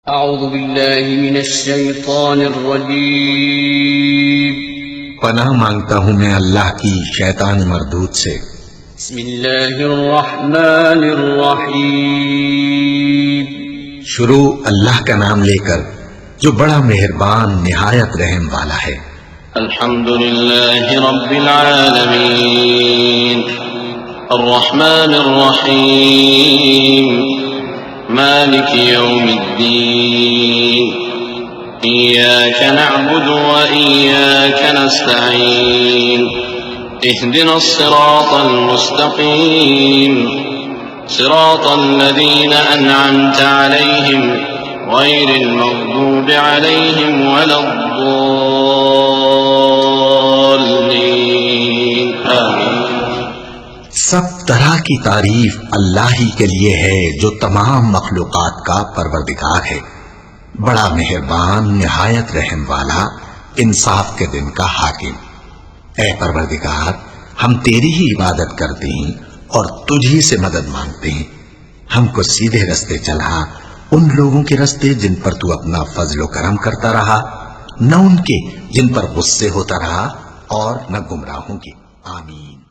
اعوذ باللہ من الشیطان الرجیم پناہ مانگتا ہوں میں اللہ کی شیطان مردود سے۔ بسم اللہ الرحمن الرحیم شروع اللہ کا نام لے کر جو بڑا مہربان نہایت رحم والا ہے۔ الحمد للہ رب العالمین الرحمن الرحیم مالک یوم الدین إياك نعبد وإياك نستعين اهدنا الصراط المستقيم صراط الذين أنعمت عليهم غير المغضوب عليهم ولا الضالين آمين۔ سب طرح کی تعریف اللہ ہی کے لیے ہے جو تمام مخلوقات کا پروردگار ہے، بڑا مہربان نہایت رحم والا، انصاف کے دن کا حاکم۔ اے پروردگار، ہم تیری ہی عبادت کرتے ہیں اور تجھی سے مدد مانگتے ہیں۔ ہم کو سیدھے رستے چلا، ان لوگوں کے رستے جن پر تو اپنا فضل و کرم کرتا رہا، نہ ان کے جن پر غصے ہوتا رہا، اور نہ گمراہوں کے۔ آمین۔